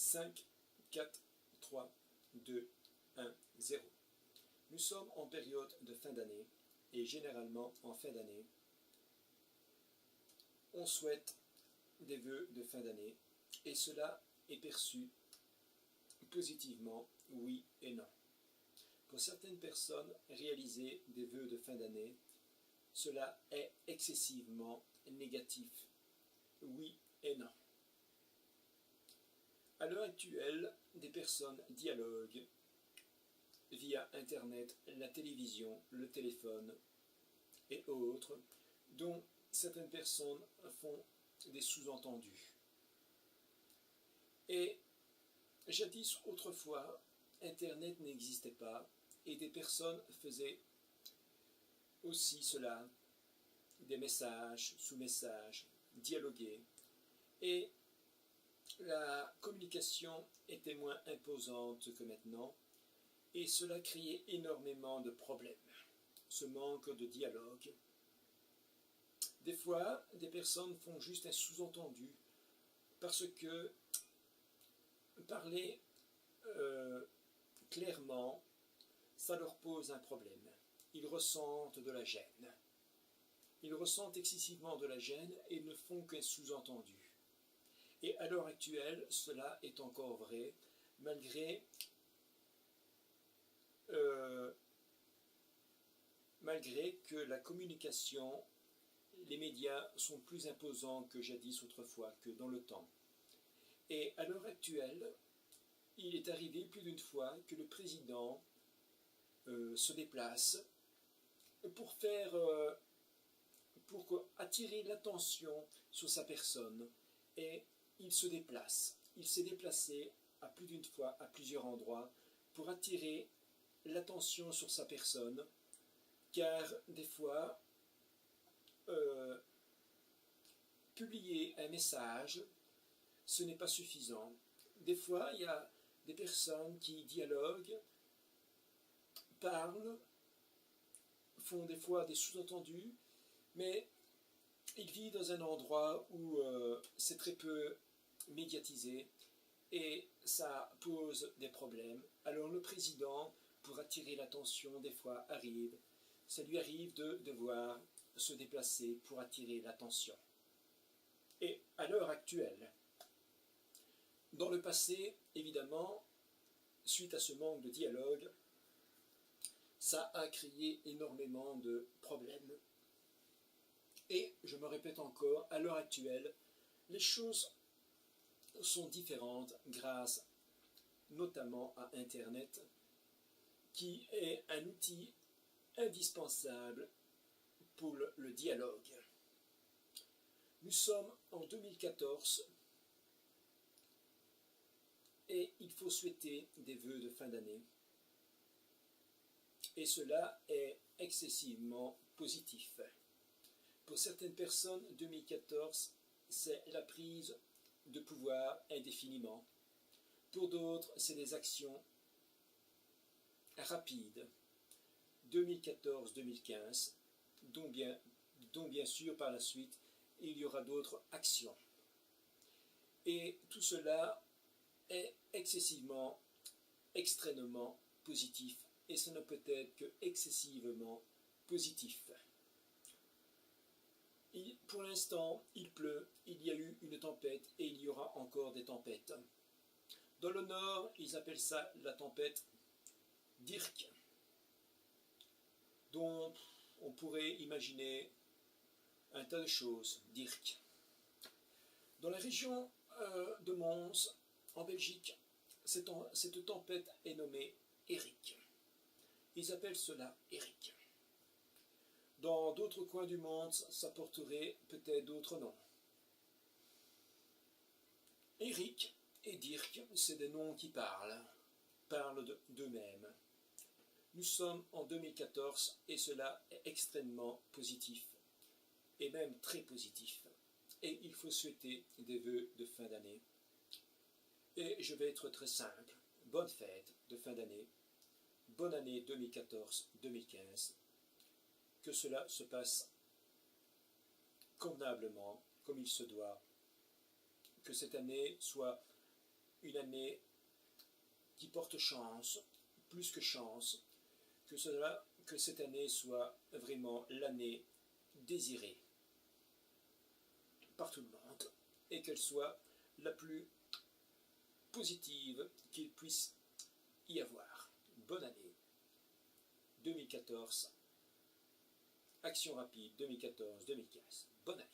5, 4, 3, 2, 1, 0. Nous sommes en période de fin d'année et généralement en fin d'année, on souhaite des vœux de fin d'année et cela est perçu positivement, oui et non. Pour certaines personnes, réaliser des vœux de fin d'année, cela est excessivement négatif, oui et non. À l'heure actuelle, des personnes dialoguent via Internet, la télévision, le téléphone et autres, dont certaines personnes font des sous-entendus. Et jadis, autrefois, Internet n'existait pas et des personnes faisaient aussi cela, des messages, sous-messages, dialoguer. Et la communication était moins imposante que maintenant et cela créait énormément de problèmes, ce manque de dialogue. Des fois, des personnes font juste un sous-entendu parce que parler clairement, ça leur pose un problème. Ils ressentent de la gêne. Ils ressentent excessivement de la gêne et ne font qu'un sous-entendu. Et à l'heure actuelle, cela est encore vrai, malgré que la communication, les médias sont plus imposants que jadis autrefois, que dans le temps. Et à l'heure actuelle, il est arrivé plus d'une fois que le président se déplace pour attirer l'attention sur sa personne. Et il se déplace. Il s'est déplacé à plus d'une fois, à plusieurs endroits, pour attirer l'attention sur sa personne, car des fois, publier un message, ce n'est pas suffisant. Des fois, il y a des personnes qui dialoguent, parlent, font des fois des sous-entendus, mais ils vivent dans un endroit où c'est très peu médiatisé et ça pose des problèmes. Alors le président, pour attirer l'attention, des fois ça lui arrive de devoir se déplacer pour attirer l'attention. Et à l'heure actuelle, dans le passé, évidemment, suite à ce manque de dialogue, ça a créé énormément de problèmes. Et je me répète encore, à l'heure actuelle, les choses sont différentes grâce notamment à Internet, qui est un outil indispensable pour le dialogue. Nous sommes en 2014 et il faut souhaiter des vœux de fin d'année. Et cela est excessivement positif. Pour certaines personnes, 2014, c'est la prise de pouvoir indéfiniment. Pour d'autres, c'est des actions rapides. 2014-2015, dont bien sûr par la suite, il y aura d'autres actions. Et tout cela est excessivement, extrêmement positif. Et ça ne peut être que excessivement positif. Pour l'instant, il pleut, il y a eu une tempête et il y aura encore des tempêtes. Dans le nord, ils appellent ça la tempête Dirk, dont on pourrait imaginer un tas de choses, Dirk. Dans la région de Mons, en Belgique, cette tempête est nommée Erik. Ils appellent cela Erik. Dans d'autres coins du monde, ça porterait peut-être d'autres noms. Erik et Dirk, c'est des noms qui parlent d'eux-mêmes. Nous sommes en 2014 et cela est extrêmement positif, et même très positif. Et il faut souhaiter des vœux de fin d'année. Et je vais être très simple. Bonne fête de fin d'année. Bonne année 2014-2015. Que cela se passe convenablement, comme il se doit. Que cette année soit une année qui porte chance, plus que chance, que cette année soit vraiment l'année désirée par tout le monde et qu'elle soit la plus positive qu'il puisse y avoir. Bonne année 2014, Action rapide 2014-2015. Bonne année.